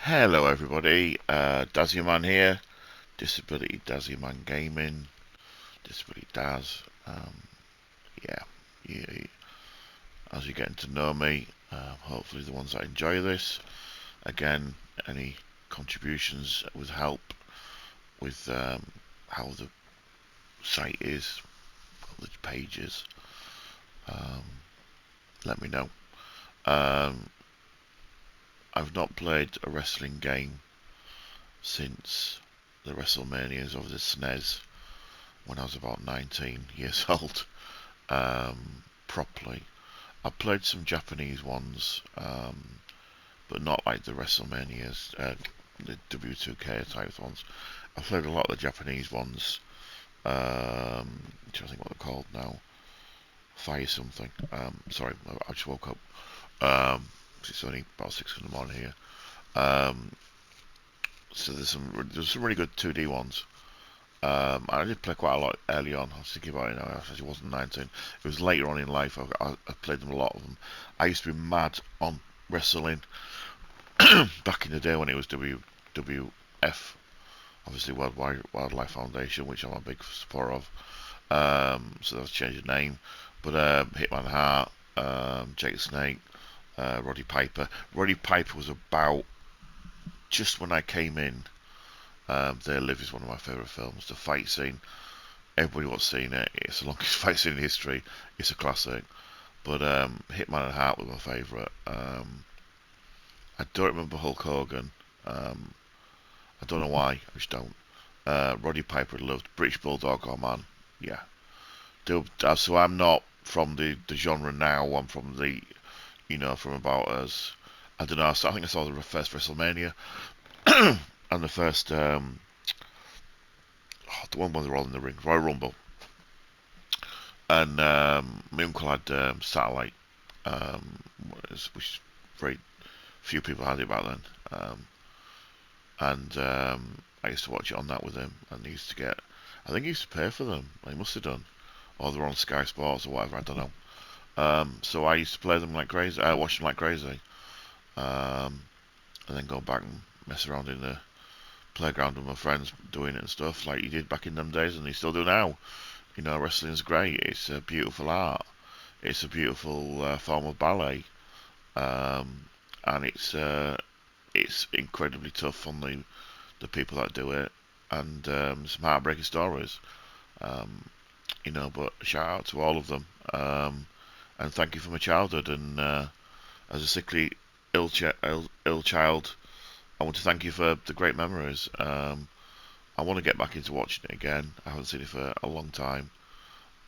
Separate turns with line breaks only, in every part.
Hello everybody, Dazzyman here, Disability Dazzyman Gaming, Disability Daz. Yeah, you, as you're getting to know me, hopefully the ones that enjoy this, again, any contributions would help with how the site is, how the page is, um, let me know. Um, I've not played a wrestling game since the WrestleManias of the SNES when I was about 19 years old. Properly. I played some Japanese ones, but not like the WrestleManias, the W2K type ones. I played a lot of the Japanese ones, which I think what they're called now. Fire something. Sorry, I just woke up. It's only about 6 in the morning here. Um, so there's some really good 2D ones. I did play quite a lot early on. I was thinking about it now. I actually wasn't 19. It was later on in life. I played them, a lot of them. I used to be mad on wrestling back in the day when it was WWF, obviously World Wildlife Foundation, which I'm a big supporter of. So they've changed the name. But Hitman Hart, Jake the Snake, Roddy Piper. Roddy Piper was about just when I came in. They Live is one of my favourite films. The fight scene, everybody what's seen it. It's the longest fight scene in history. It's a classic. But Hitman and Hart was my favourite. I don't remember Hulk Hogan. I don't know why. I just don't. Roddy Piper loved British Bulldog. Oh man, yeah. So I'm not from the genre now. I'm from from about as I don't know. I think I saw the first WrestleMania and the first the one where they're all in the ring, Royal Rumble, and my uncle had satellite, um, which very few people had it back then. And I used to watch it on that with him, and he used to get. I think he used to pay for them. He must have done, or they're on Sky Sports or whatever. I don't know. So I used to play them like crazy. Watch them like crazy, um, and then go back and mess around in the playground with my friends doing it and stuff like you did back in them days, and you still do now. Wrestling's great. It's a beautiful art. It's a beautiful form of ballet, um, and it's incredibly tough on the people that do it, and some heartbreaking stories. Um, but shout out to all of them, and thank you for my childhood. And as a sickly ill child, I want to thank you for the great memories. I want to get back into watching it again. I haven't seen it for a long time,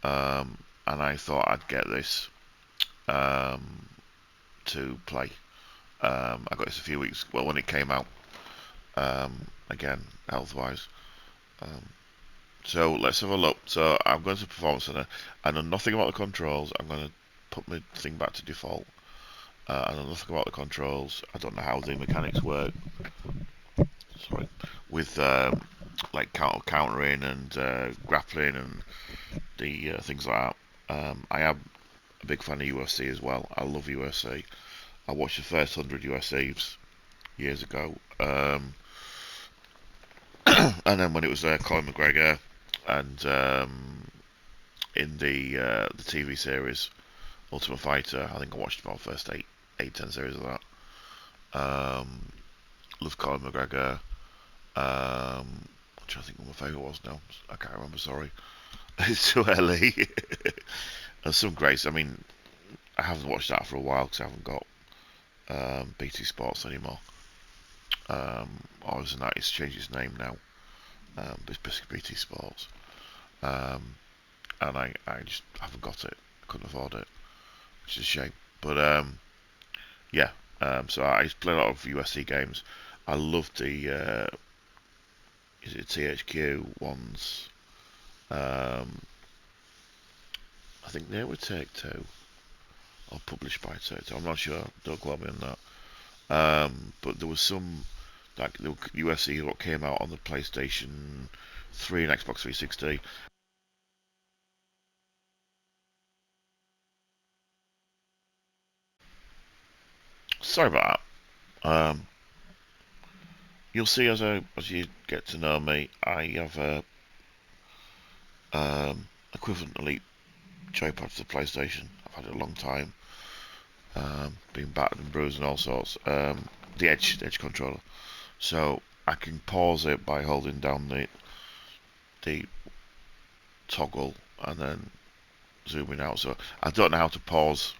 and I thought I'd get this um, to play. I got this a few weeks when it came out. Again, health-wise. Um, So let's have a look. So I'm going to Performance Center. I know nothing about the controls. I'm going to put my thing back to default. I know nothing about the controls. I don't know how the mechanics work. Sorry, with like countering and grappling and the things like that. I am a big fan of UFC as well. I love UFC. I watched the first 100 UFCs years ago, and then when it was Conor McGregor and in the TV series Ultimate Fighter. I think I watched about the first 10 series of that. Love Conor McGregor. Which I think one of my favourite was now. I can't remember. Sorry, it's too early. There's some greats. I mean, I haven't watched that for a while because I haven't got BT Sports anymore. Or isn't that? It's changed its name now. It's basically BT Sports. Um, and I just haven't got it. Couldn't afford it, which is a shame. But yeah, so I used to play a lot of USC games. I loved the is it THQ ones? Um, I think they were Take Two or published by Take Two. I'm not sure. Don't quote me on that. But there was some like the USC what came out on the PlayStation 3 and Xbox 360. Sorry about that. you'll see as you get to know me, I have a equivalent Elite joypad to the PlayStation. I've had it a long time. Been battered and bruised and all sorts. The Edge controller, so I can pause it by holding down the toggle and then zooming out. So I don't know how to pause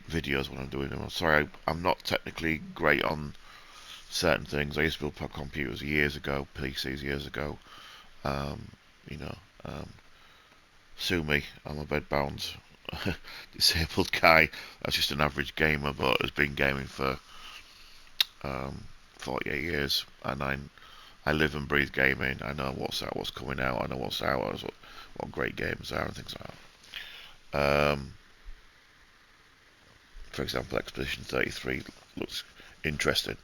videos when I'm doing them. I'm sorry, I'm not technically great on certain things. I used to build computers years ago, PCs years ago. You know, sue me. I'm a bedbound disabled guy. That's just an average gamer, but has been gaming for 48 years, and I live and breathe gaming. I know what's out, what's coming out. I know what's out, what great games are and things like that. For example, Expedition 33 looks interesting.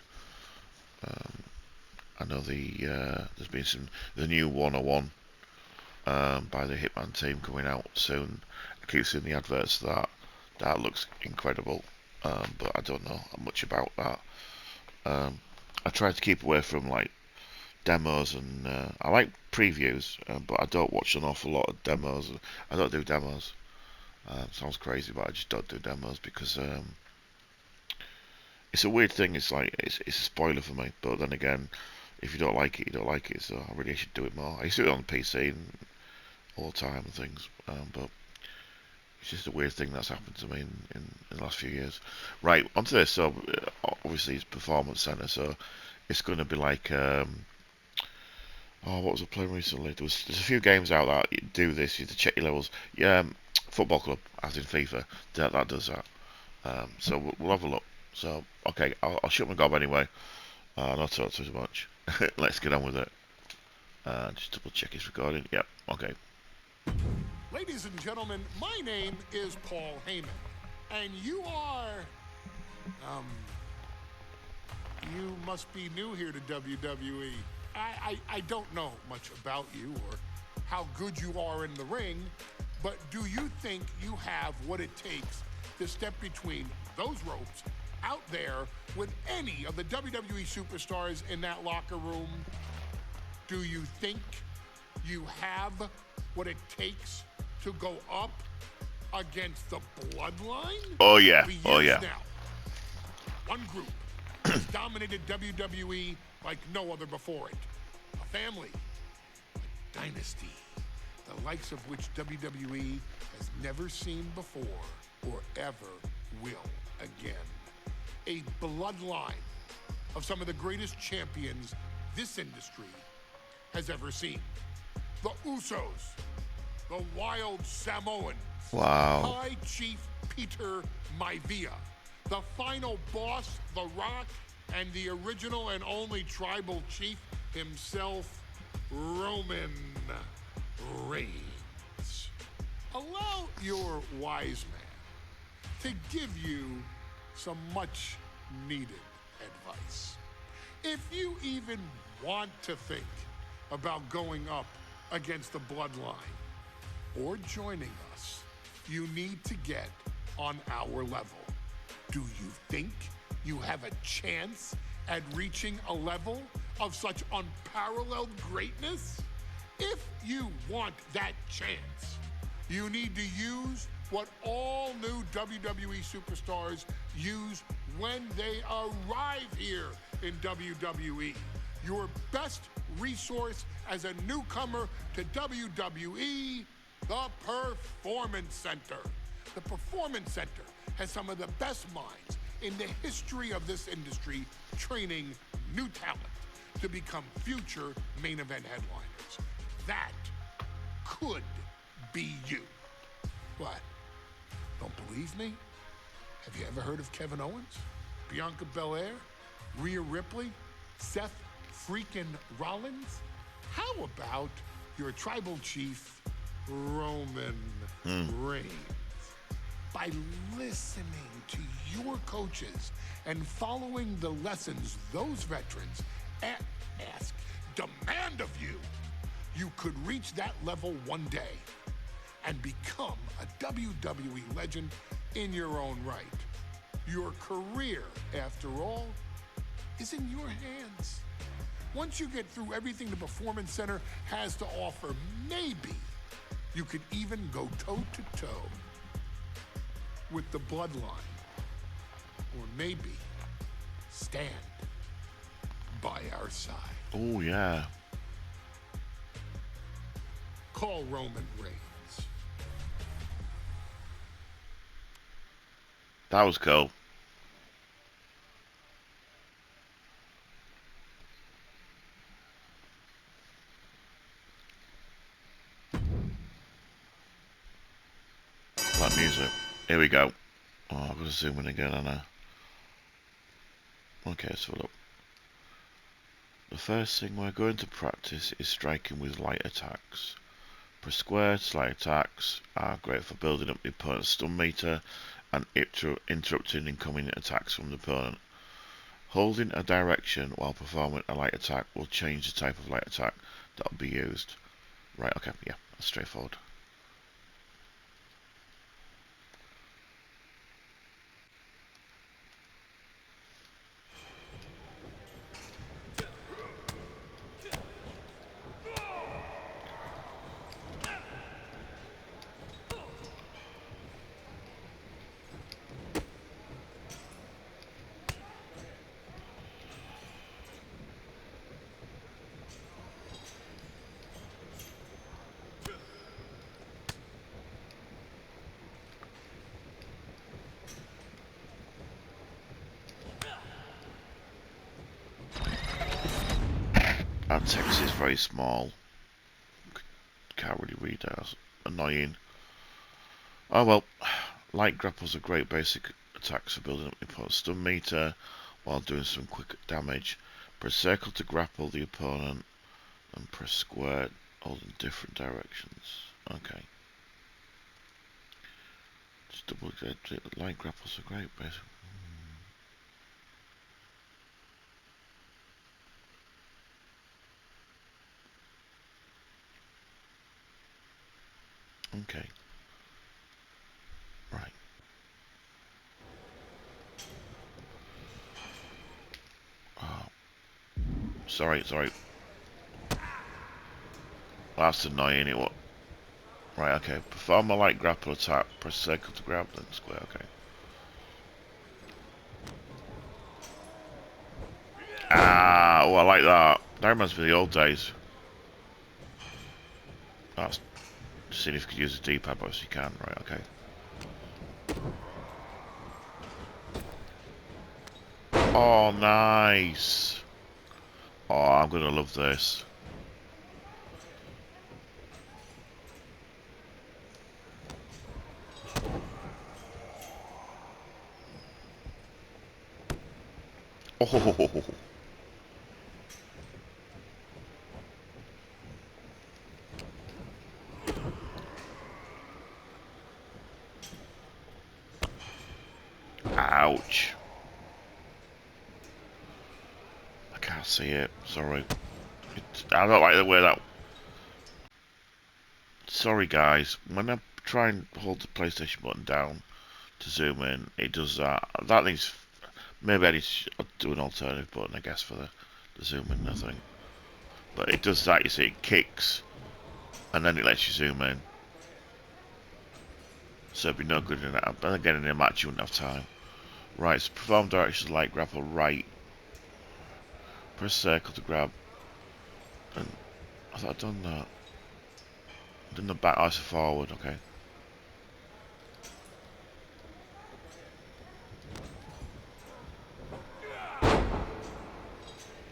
I know there's been the new 101 by the Hitman team coming out soon. I keep seeing the adverts for that. That looks incredible, but I don't know much about that. I try to keep away from like demos, and I like previews, but I don't watch an awful lot of demos. I don't do demos. Sounds crazy, but I just don't do demos because it's a weird thing. It's like it's a spoiler for me. But then again, if you don't like it, you don't like it. So I really should do it more. I used to do it on the PC and all the time and things, but it's just a weird thing that's happened to me in the last few years. Right, onto this. So obviously it's Performance Center, so it's going to be like oh, what was I playing recently? There's a few games out that you do this. You have to check your levels. Yeah, Football Club, as in FIFA, that does that. So we'll have a look. So okay, I'll shut my gob anyway. Not talk too much. Let's get on with it. Just double check it's recording. Yep. Okay.
Ladies and gentlemen, my name is Paul Heyman, and you are, you must be new here to WWE. I don't know much about you or how good you are in the ring, but do you think you have what it takes to step between those ropes out there with any of the WWE superstars in that locker room? Do you think you have what it takes to go up against the Bloodline?
Oh yeah,
For years now, one group has dominated WWE like no other before it. A family, a dynasty, the likes of which WWE has never seen before or ever will again. A bloodline of some of the greatest champions this industry has ever seen. The Usos, the Wild Samoans,
wow.
High Chief Peter Maivia, the final boss, The Rock, and the original and only tribal chief himself, Roman Reigns. Allow your wise man to give you some much needed advice. If you even want to think about going up against the Bloodline or joining us, you need to get on our level. Do you think you have a chance at reaching a level of such unparalleled greatness? If you want that chance, you need to use what all new WWE superstars use when they arrive here in WWE. Your best resource as a newcomer to WWE, the Performance Center. The Performance Center has some of the best minds in the history of this industry training new talent to become future main event headliners. That could be you. What? Don't believe me? Have you ever heard of Kevin Owens, Bianca Belair, Rhea Ripley, Seth freaking Rollins? How about your tribal chief, Roman Reigns? By listening to your coaches and following the lessons those veterans demand of you, you could reach that level one day and become a WWE legend in your own right. Your career, after all, is in your hands. Once you get through everything the Performance Center has to offer, maybe you could even go toe-to-toe with the Bloodline. Or maybe stand by our side.
Oh, yeah.
Call Roman Reigns.
That was cool. That music. Here we go. Oh, I've got to zoom in again, I know. Okay, so look. The first thing we're going to practice is striking with light attacks. Press square, light attacks are great for building up the opponent's stun meter and interrupting incoming attacks from the opponent. Holding a direction while performing a light attack will change the type of light attack that will be used. Right, okay, yeah, that's straightforward. Our text is very small. Can't really read that. That's annoying. Oh well, light grapples are great basic attacks for building up the opponent's stun meter while doing some quick damage. Press circle to grapple the opponent and press square holding different directions. Okay. Just double light grapples are great basic. Okay. Right. Oh. Sorry. That's annoying. It what? Right. Okay. Perform a light grapple attack. Press circle to grab, then square. Okay. Ah. Oh, I like that. That reminds me of the old days. That's just seeing if you could use a D-pad, but you can. Right. Okay. Oh, nice. Oh, I'm gonna love this. Oh. Ouch. I can't see it. Sorry. I don't like the way that... Sorry, guys. When I try and hold the PlayStation button down to zoom in, it does that. That needs... Maybe I need to do an alternative button, I guess, for the zoom in, I think. But it does that, you see. It kicks, and then it lets you zoom in. So it'd be no good in that. But again, in a match, you wouldn't have time. Right, so perform directions like grapple right. Press circle to grab. And I thought I'd done that. Done the back ice forward, okay.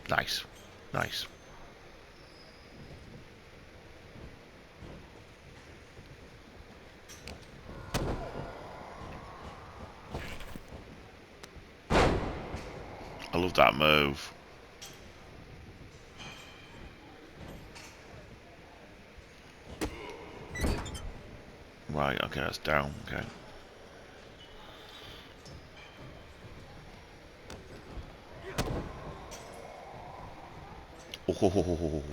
Nice. Nice. I love that move. Right, okay, that's down, okay. Oh,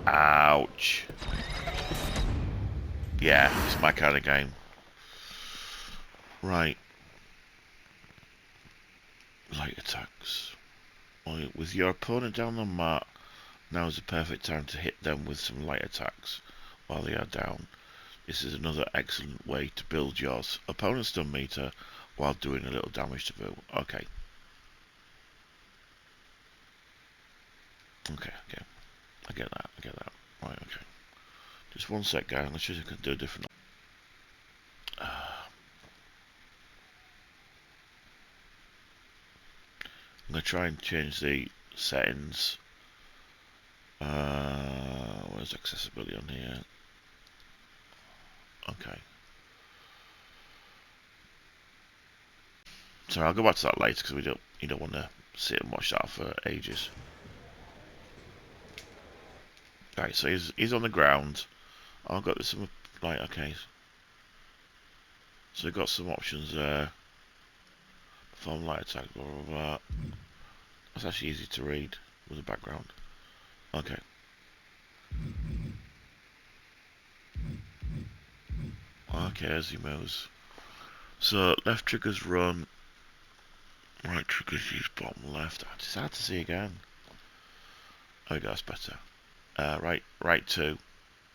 ouch. Yeah, it's my kind of game. Right. Light attacks. With your opponent down the mat, now is the perfect time to hit them with some light attacks while they are down. This is another excellent way to build your opponent's stun meter while doing a little damage to Boo. Okay. Okay, okay. I get that, I get that. Right, okay. Just one sec, guys. Let's see if I can do a different... I'm going to try and change the settings. Where's accessibility on here? Okay. So I'll go back to that later because you don't want to sit and watch that for ages. Right, so he's on the ground. I've got some, right, okay. So we've got some options there. Perform light attack, blah blah blah. That's actually easy to read with the background. Okay. Okay, as he moves. So left triggers run, right triggers use bottom left. It's hard to see again. There we go, that's better. Right two.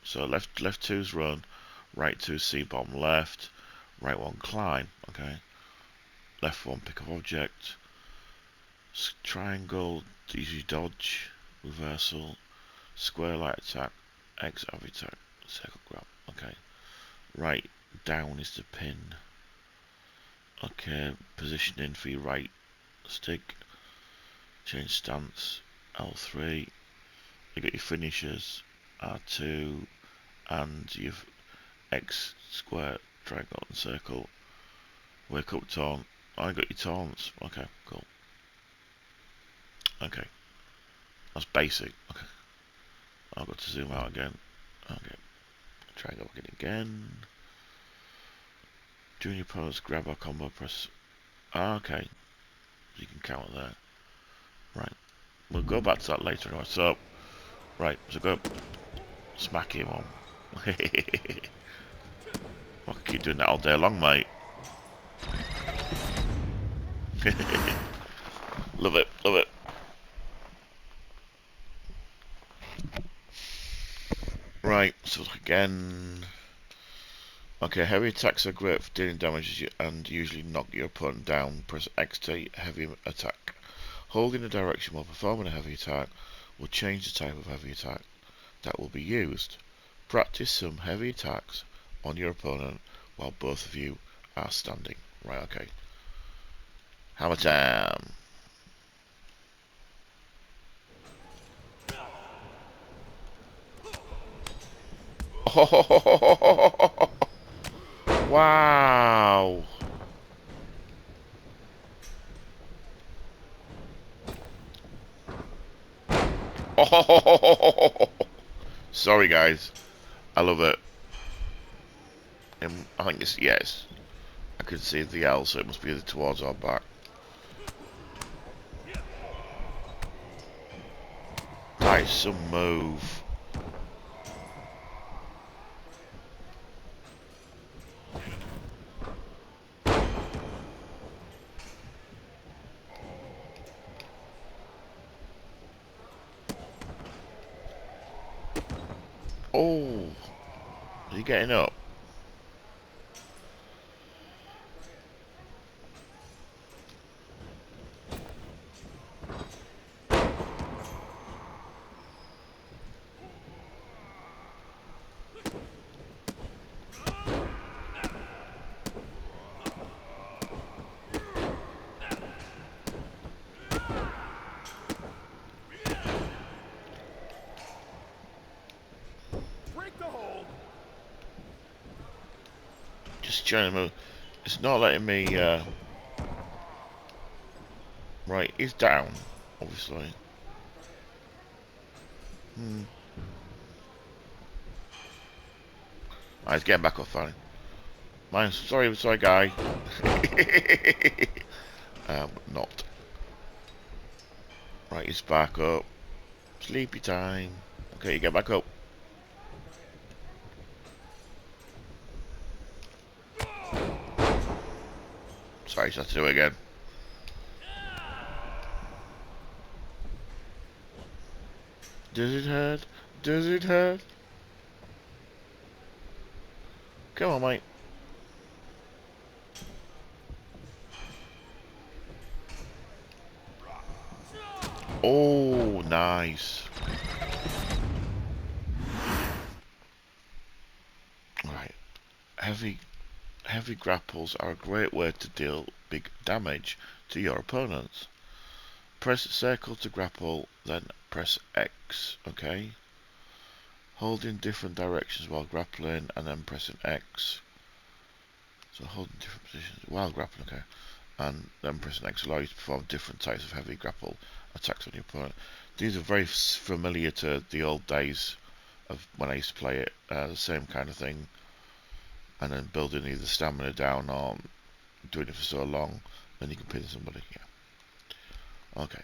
So left 2's run, right 2 see bottom left, right 1 climb. Okay. Left 1 pick up object. Triangle easy dodge, reversal, square light attack, X heavy attack, circle grab. Okay. Right down is the pin. Okay, positioning for your right stick. Change stance, L3. You got your finishers, R2, and you've X, square, triangle, and circle. Wake up taunt. I got your taunts. Okay, cool. Okay, that's basic. Okay, I've got to zoom out again. Okay, triangle again. During your opponent's grab or combo, press. Okay, you can count there. Right, we'll go back to that later. Anyway. So, right, so go smack him on. I can keep doing that all day long, mate. Love it, love it. Right, so again. Okay, heavy attacks are great for dealing damage and usually knock your opponent down. Press X to heavy attack. Holding a direction while performing a heavy attack will change the type of heavy attack that will be used. Practice some heavy attacks on your opponent while both of you are standing. Right, okay. Hammer time. Oh, wow. Oh, sorry guys. I love it. I think it's yes. I could see the L, so it must be towards our back. That is some move. Oh, is he getting up? Just trying to move. It's not letting me. Right, he's down, obviously. He's getting back up, fine. Sorry, guy. Not. Right, he's back up. Sleepy time. Okay, you get back up. Sorry, just have to do it again. Does it hurt? Does it hurt? Come on, mate. Oh, nice. Right. Heavy grapples are a great way to deal big damage to your opponents. Press circle to grapple, then press X, okay? Hold in different directions while grappling, and then pressing X. So hold in different positions while grappling, okay? And then pressing X allows you to perform different types of heavy grapple attacks on your opponent. These are very familiar to the old days of when I used to play it, the same kind of thing. And then building either stamina down or doing it for so long, then you can pin somebody, yeah. Okay.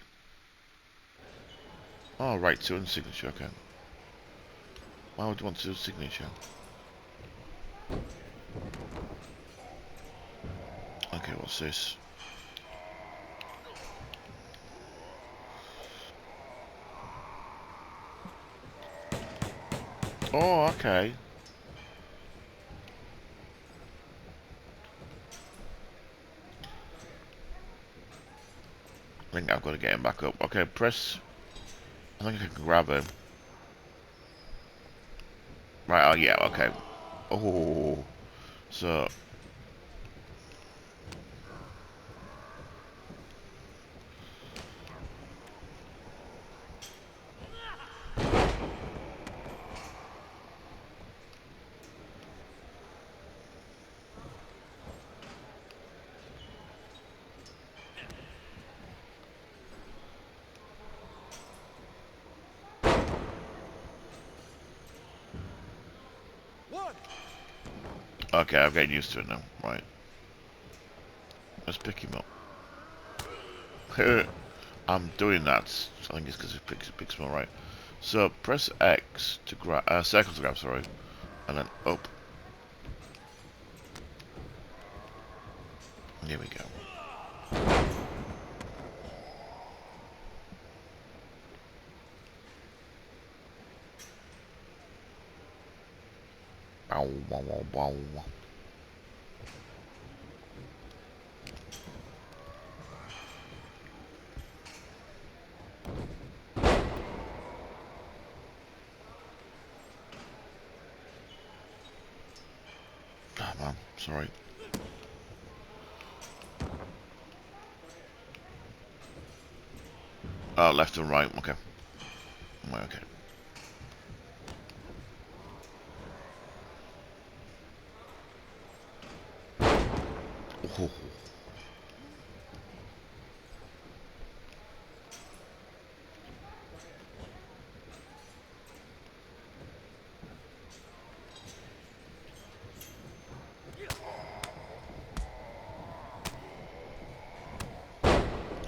Oh, right, 2 and signature, okay. Why would you want to do signature? Okay, what's this? Oh, okay. I think I've got to get him back up. Okay, press. I think I can grab him. Right, oh yeah, okay. Oh, so. Okay, I'm getting used to it now. Right. Let's pick him up. I'm doing that. I think it's because it picks him up, right. So, press X to grab, circle to grab, sorry. And then up. Here we go. Bow, bow, bow, bow. Oh man, sorry. Oh, left and right, okay. Right, okay. Oh.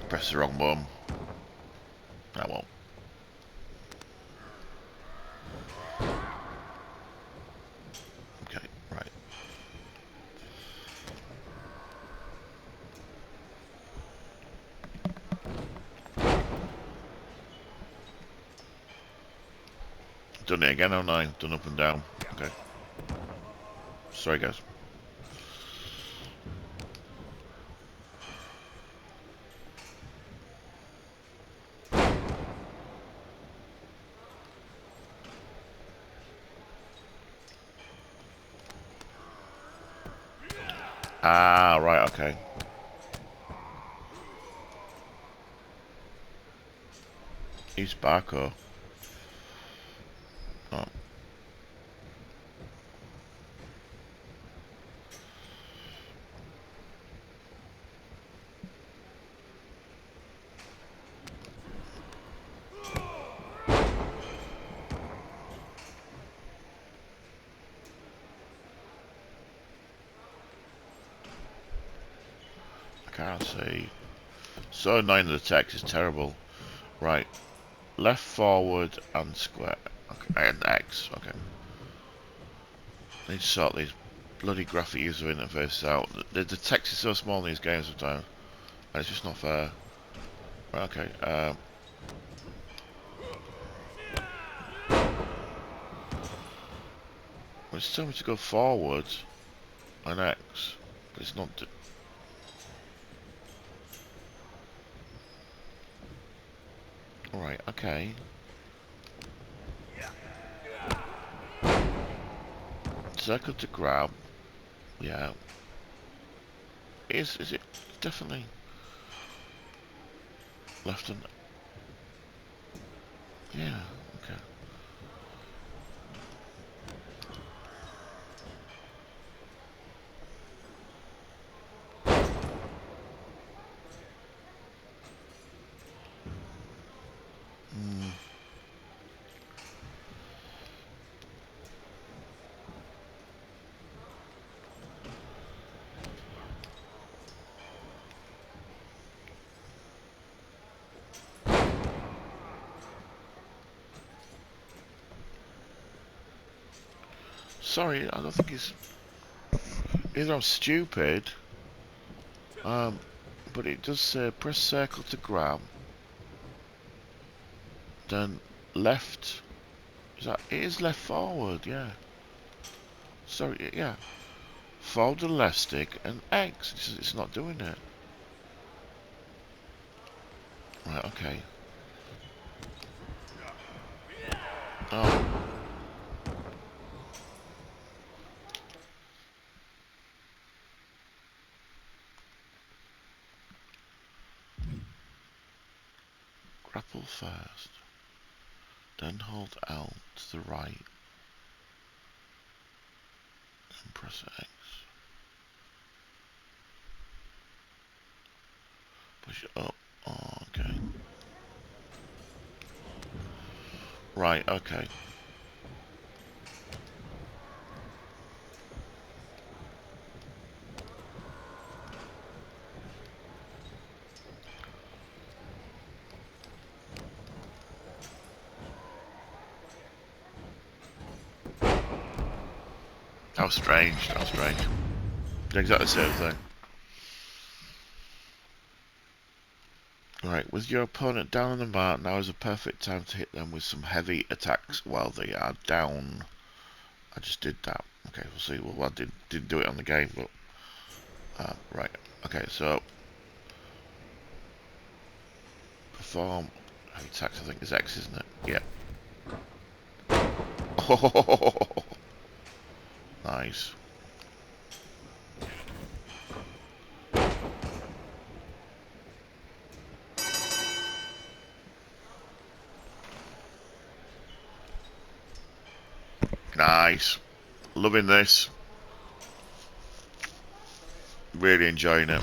Press the wrong button. I won't. Okay, right. Done it again, haven't I? Done up and down. Okay. Sorry, guys. Ah, right, okay. He's back, or... Oh. I can't see. So annoying, the text is terrible. Right. Left, forward, and square. Okay, and X. Okay. I need to sort these bloody graphic user interfaces out. The text is so small in these games sometimes. And it's just not fair. Right, okay. It's telling me to go forward and X, but it's not. Alright, okay. Circle to grab. Yeah. Is it definitely left and yeah, okay. Mm. Sorry, I don't think it's either I'm stupid, but it does say press circle to grab, then left. Is that it is left forward, yeah. Sorry, yeah. Forward the left stick and X. It's not doing it. Right, okay. Oh, grapple first, then hold L to the right and press X. Push it up. Oh, okay. Right, okay. That was strange. That was strange. Exactly the same thing. Right, with your opponent down on the mat, now is a perfect time to hit them with some heavy attacks while they are down. I just did that. Okay, we'll see. Well, I didn't do it on the game, but right. Okay, so perform heavy attacks. I think is X, isn't it? Yeah. Oh, nice. Nice. Loving this. Really enjoying it.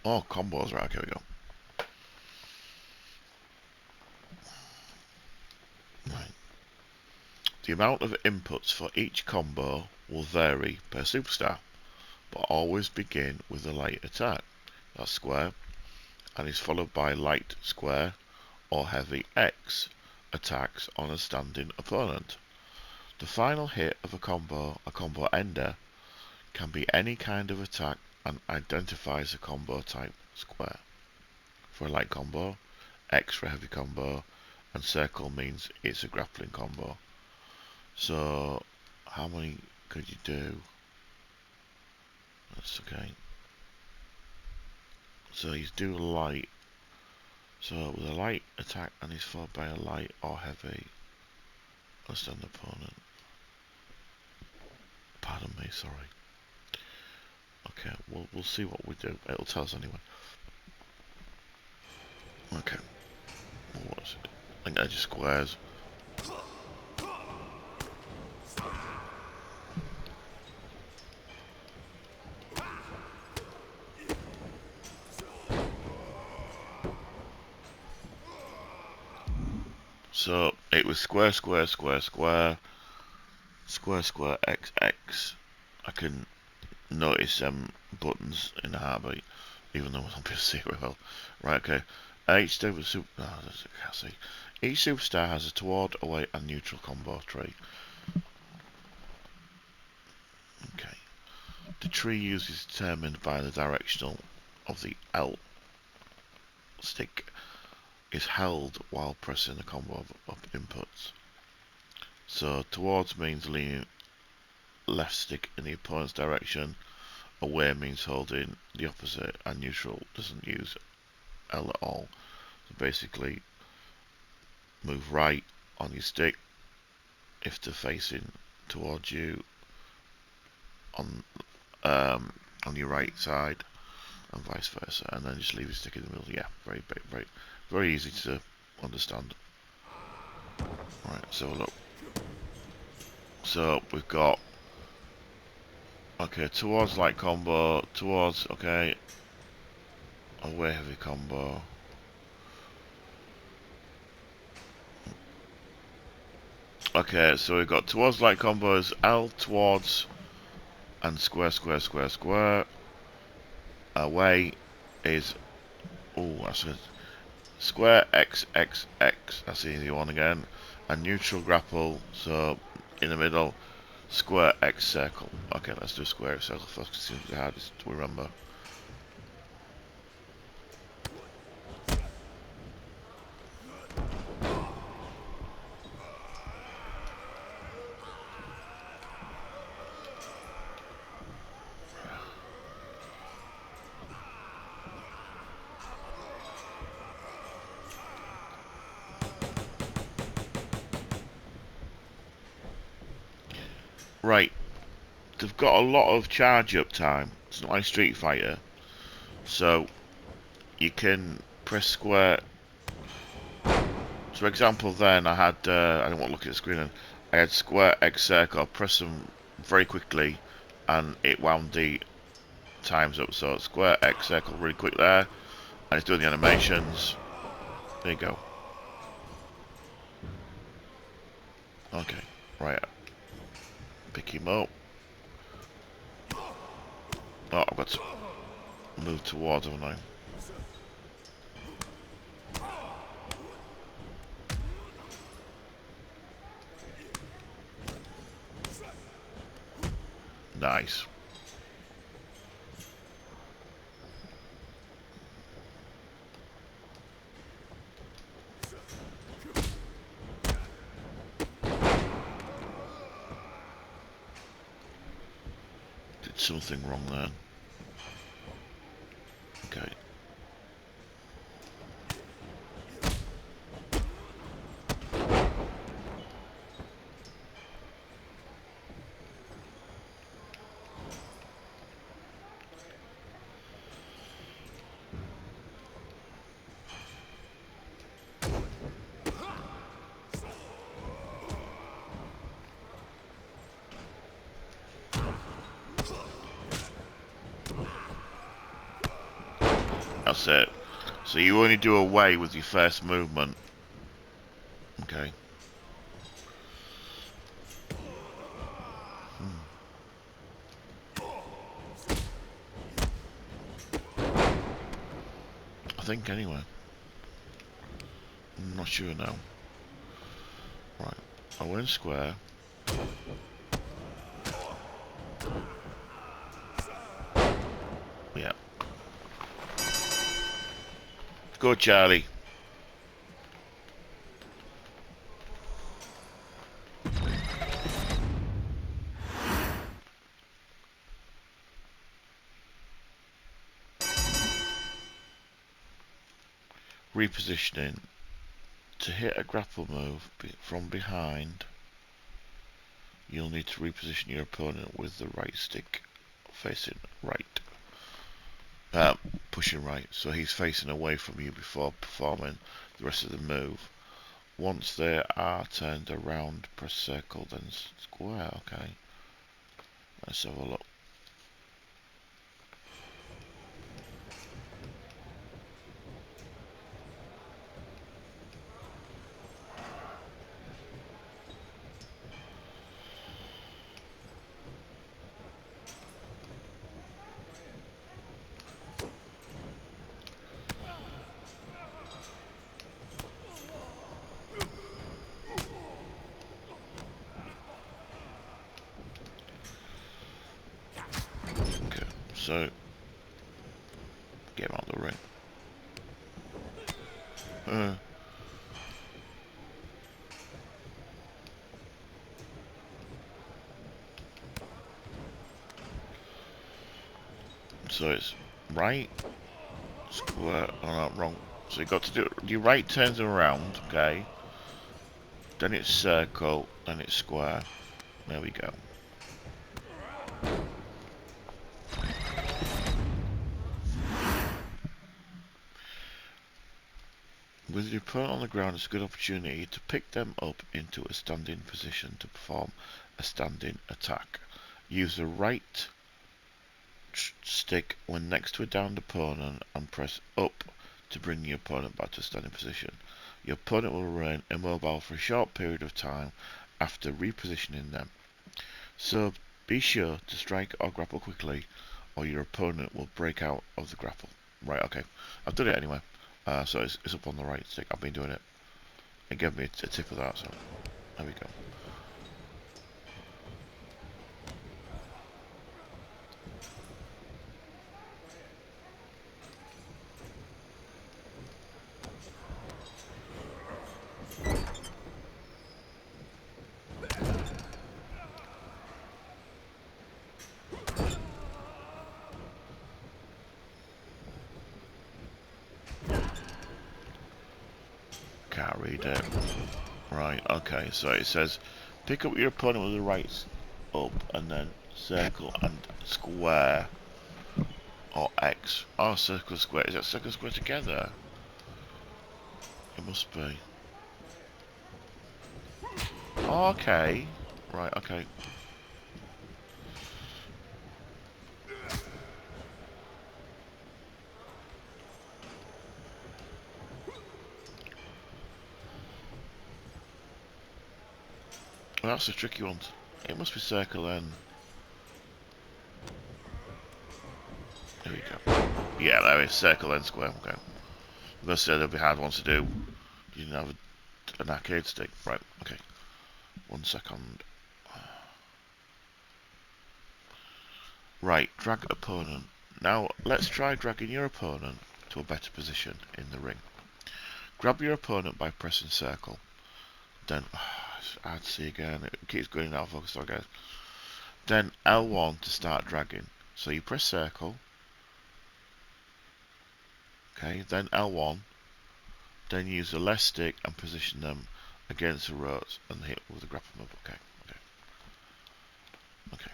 Oh, combos. Right, okay, we go. Right. The amount of inputs for each combo will vary per superstar, but always begin with a light attack. That's square, and is followed by light square or heavy X attacks on a standing opponent. The final hit of a combo ender, can be any kind of attack and identifies a combo type square. For a light combo, X for a heavy combo, and circle means it's a grappling combo. So, how many could you do? That's okay. So he's do light. So with a light attack and he's followed by a light or heavy, let's stand opponent. Pardon me, sorry. Okay, we'll see what we do. It'll tell us anyway. Okay. Well, what is it? I think edge squares. So it was square, square, square, square, square, square, X, X. I can notice buttons in a heartbeat, even though I'm on zero. Right, okay. Each super. No, I can't see. Each superstar has a toward, away, and neutral combo tree. Okay. The tree use is determined by the directional of the L. stick is held while pressing the combo of inputs. So towards means leaning left stick in the opponent's direction, away means holding the opposite, and neutral doesn't use L at all. So basically, move right on your stick if they're facing towards you on your right side, and vice versa, and then just leave your stick in the middle. Yeah, very easy to understand. Right, so look. So we've got towards light combo, towards away heavy combo. Okay, so we've got towards light combos, L towards and square, square, square, square. Away is that's good. Square X X X. That's the easy one again. And neutral grapple. So in the middle, square X circle. Okay, let's do square X circle first. 'Cause it seems the hardest to remember. Right. They've got a lot of charge up time. It's not like Street Fighter. So you can press square. So for example then I had, I don't want to look at the screen, I had square X circle, I press them very quickly and it wound the times up. So square X circle really quick there, and it's doing the animations. There you go. Okay, right. Pick him up. Oh, I've got to move towards him now. Nice. Did something wrong there. Okay. That's it. So you only do away with your first movement. Okay. I think anyway. I'm not sure now. Right. I went square. Yeah. Go Charlie. Repositioning. To hit a grapple move from behind, you'll need to reposition your opponent with the right stick facing right. Pushing right, so he's facing away from you before performing the rest of the move. Once they are turned around, press circle, then square. Okay, let's have a look. Okay, so get him out of the ring. So it's right, square, oh no, wrong. So you got to do, your right turns around, okay? Then it's circle, then it's square. There we go. With your opponent on the ground, it's a good opportunity to pick them up into a standing position to perform a standing attack. Use the right stick when next to a downed opponent and press up to bring your opponent back to a standing position. Your opponent will remain immobile for a short period of time after repositioning them. So be sure to strike or grapple quickly, or your opponent will break out of the grapple. Right, okay. I've done it anyway. So it's up on the right stick. I've been doing it. It gave me a tip of that, so there we go. Can't read it. Right, okay, so it says pick up your opponent with the right up and then circle and square or X. Oh, circle square. Is that circle square together? It must be. Oh, okay. Right, okay. Well, that's a tricky one. It must be circle then. There we go. Yeah, there is circle then square. Okay. I'm gonna say they'll be hard ones to do. You didn't have an arcade stick. Right, okay. 1 second. Right, drag opponent. Now, let's try dragging your opponent to a better position in the ring. Grab your opponent by pressing circle. Then, it's hard to see again. It keeps going out of focus, I guess. Then L1 to start dragging. So you press circle. Okay, then L1. Then use the left stick and position them against the ropes and hit with the grapple move. Okay, okay, okay.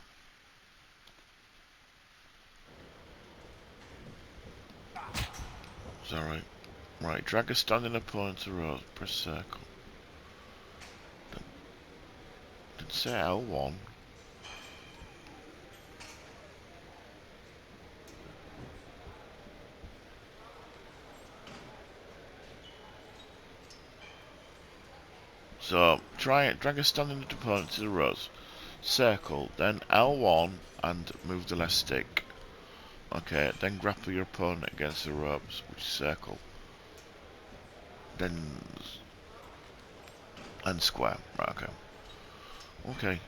Is that right? Right, drag a standing opponent to the ropes, press circle. Then say L1. So try it, drag a standing opponent to the ropes, circle, then L1 and move the left stick. Okay, then grapple your opponent against the ropes, which is circle. Then and square. Right, okay. Okay,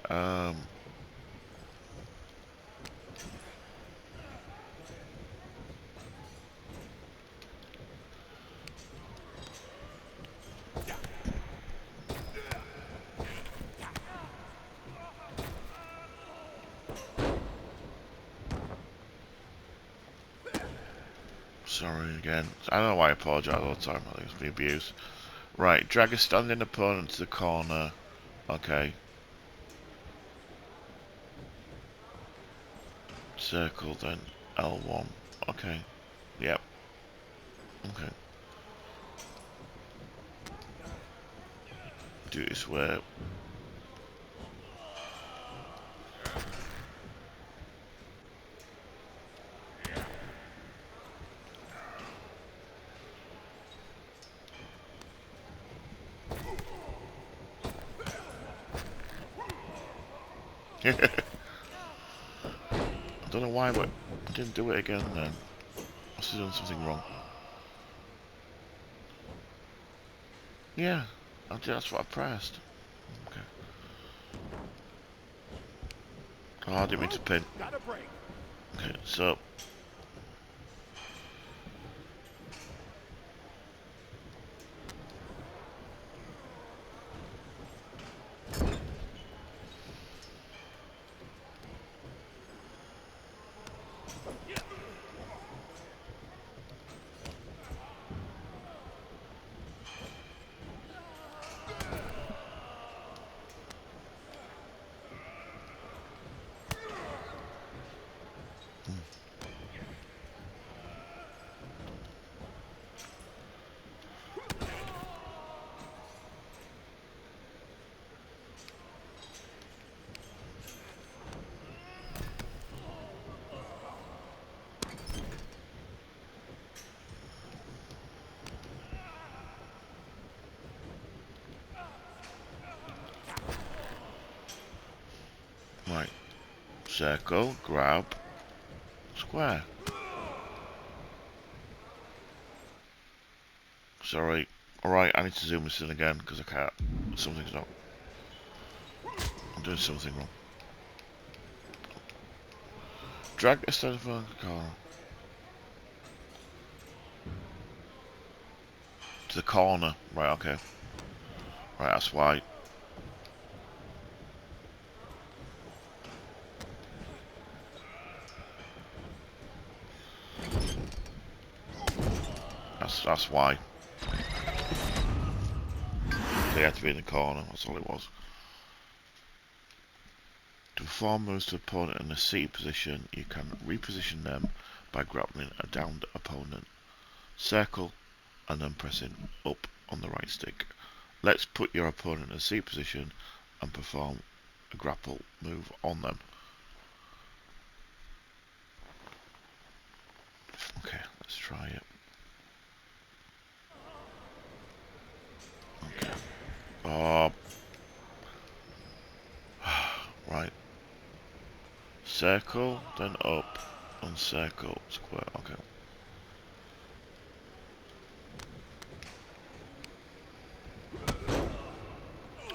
sorry again. I don't know why I apologise all the time. I think it's been abused. Right, drag a standing opponent to the corner. Okay. Circle, then L1. Okay. Yep. Okay. Do it this way. I don't know why, but I didn't do it again then. I must have done something wrong. Yeah, that's what I pressed. Okay. Oh, I didn't mean to pin. Okay, so. circle, grab, square. Sorry. Alright, I need to zoom this in again because I can't. Something's not. I'm doing something wrong. Drag a telephone call to the corner. Right, okay. Right, that's why. That's why. They had to be in the corner, that's all it was. To perform moves to opponent in a seated position, you can reposition them by grappling a downed opponent. Circle and then pressing up on the right stick. Let's put your opponent in a seated position and perform a grapple move on them. Okay, let's try it. Okay. Oh. Right. Circle, then up, and circle, square. Okay.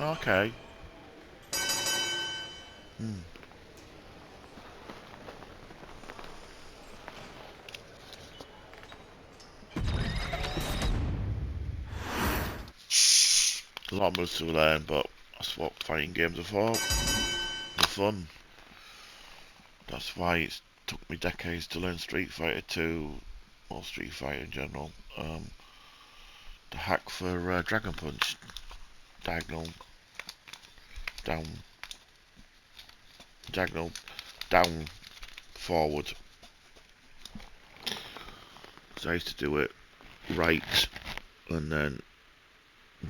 Okay. A lot of moves to learn, but that's what fighting games are for. They're fun. That's why it took me decades to learn Street Fighter 2, or Street Fighter in general. The hack for Dragon Punch. Diagonal, down, diagonal, down, forward. So I used to do it right, and then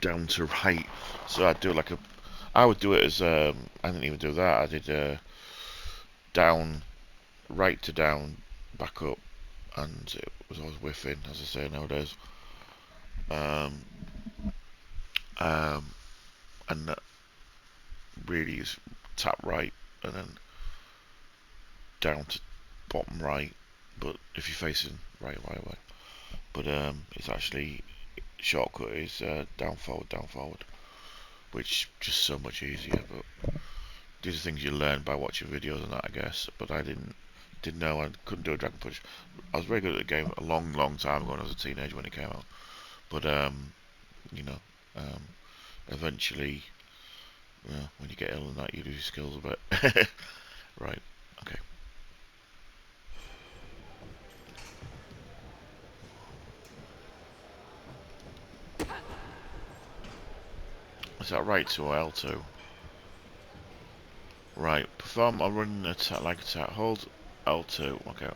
down to right. So I'd do like a, I would do it as, I didn't even do that. I did down, right to down, back up, and it was always whiffing, as I say nowadays. And that really is tap right, and then down to bottom right. But if you're facing right way. But it's actually shortcut is down forward, which just so much easier. But these are things you learn by watching videos and that, I guess. But I didn't know I couldn't do a Dragon Punch. I was very good at the game a long time ago when I was a teenager when it came out. But you know, eventually, when you get ill and that, you lose your skills a bit. Right. Okay. Is that right to L2? Right. Perform a running attack like attack. Hold L2. Okay.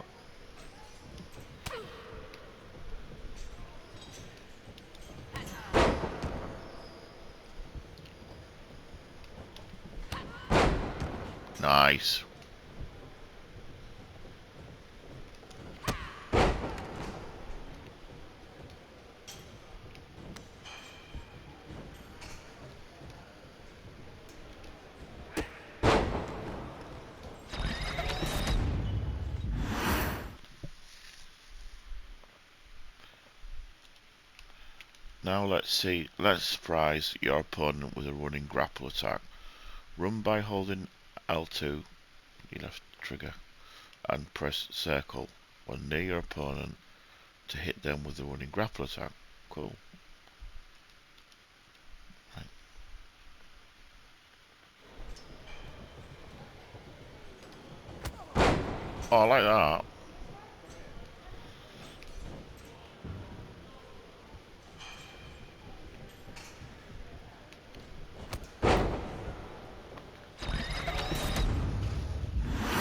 Nice. Now let's surprise your opponent with a running grapple attack. Run by holding L2, your left trigger, and press circle when near your opponent to hit them with the running grapple attack. Cool. Right. Oh, I like that.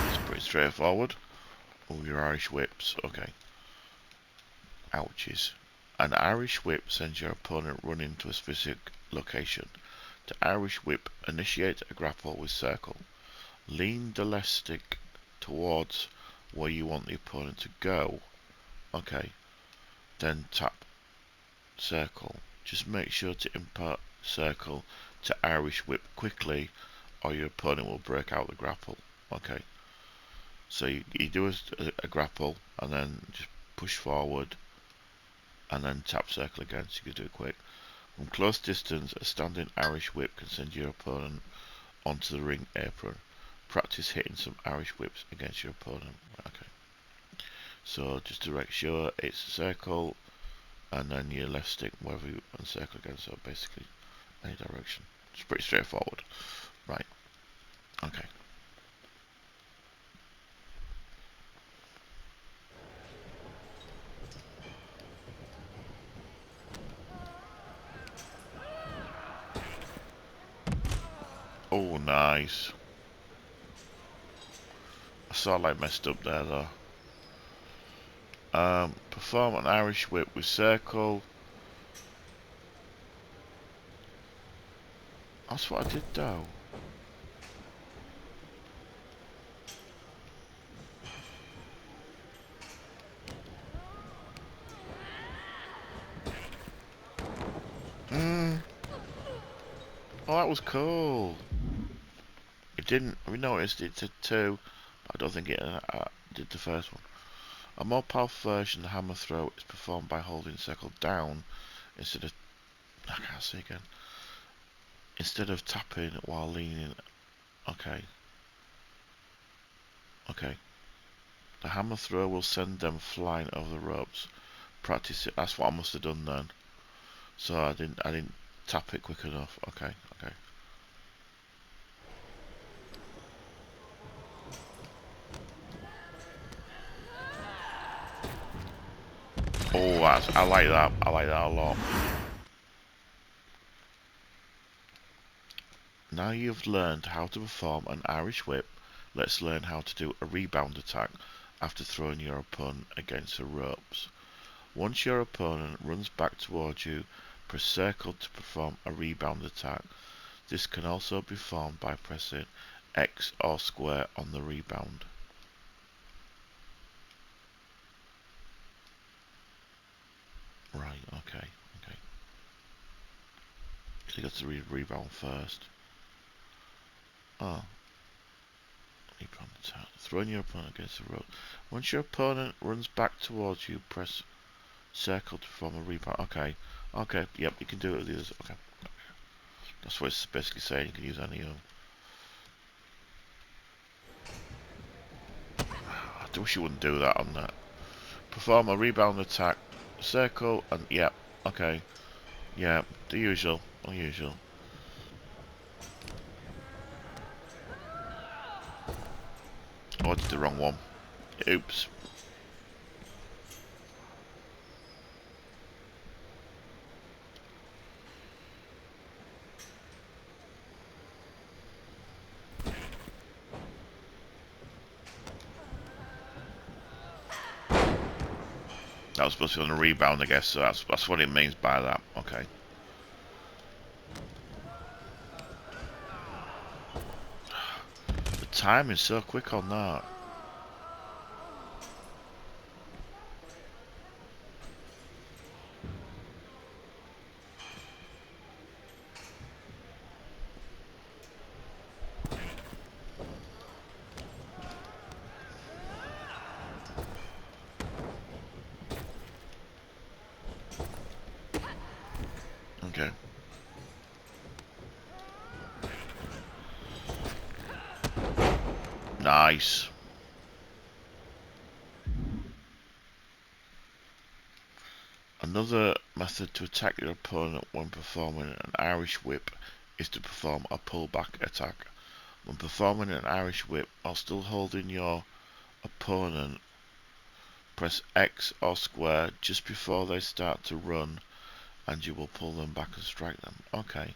It's pretty straightforward. Oh, your Irish whips. Okay. Ouches. An Irish whip sends your opponent running to a specific location. To Irish whip, initiate a grapple with circle. Lean the left stick towards where you want the opponent to go. Okay. Then tap circle. Just make sure to impart circle to Irish whip quickly or your opponent will break out the grapple. Okay. So you do a grapple and then just push forward and then tap circle again, so you can do it quick. From close distance, a standing Irish whip can send your opponent onto the ring apron. Practice hitting some Irish whips against your opponent. Okay. So just to make sure it's circle and then your left stick wherever you and circle again. So basically any direction. It's pretty straightforward. Right. Okay. Oh, nice. I sort of like messed up there though. Perform an Irish whip with circle. That's what I did though. Oh, that was cool. It didn't. We noticed it did two. I don't think it did the first one. A more powerful version of the hammer throw is performed by holding circle down instead of. I can't see again. Instead of tapping while leaning. Okay. Okay. The hammer throw will send them flying over the ropes. Practice it. That's what I must have done then. So I didn't tap it quick enough. Okay. Okay. Oh, I like that. I like that a lot. Now you've learned how to perform an Irish whip, let's learn how to do a rebound attack after throwing your opponent against the ropes. Once your opponent runs back towards you, press circle to perform a rebound attack. This can also be performed by pressing X or square on the rebound. Right, okay, okay. So you got to rebound first. Oh, rebound attack. Throwing your opponent against the rope. Once your opponent runs back towards you, press circle to perform a rebound. Okay, okay, yep, you can do it with the others. Okay, that's what it's basically saying. You can use any of them. I wish you wouldn't do that on that. Perform a rebound attack. Circle and yep, okay, yeah, the usual, unusual. Oh, I did the wrong one. Oops. That was supposed to be on a rebound, I guess, so that's what it means by that. Okay. The time is so quick on that. Okay. Nice. Another method to attack your opponent when performing an Irish whip is to perform a pullback attack. When performing an Irish whip while still holding your opponent, press X or square just before they start to run and you will pull them back and strike them. Okay.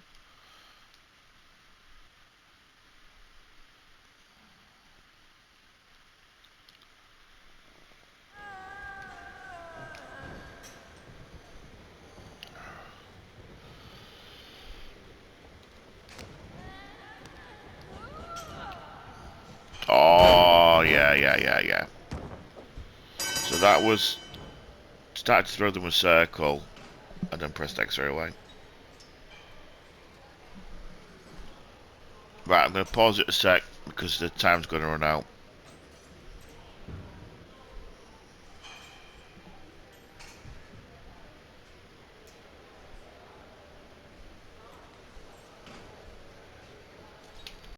Oh, yeah, yeah, yeah, yeah. So that was started to throw them a circle and then pressed X straight away. Right, I'm going to pause it a sec because the time's going to run out.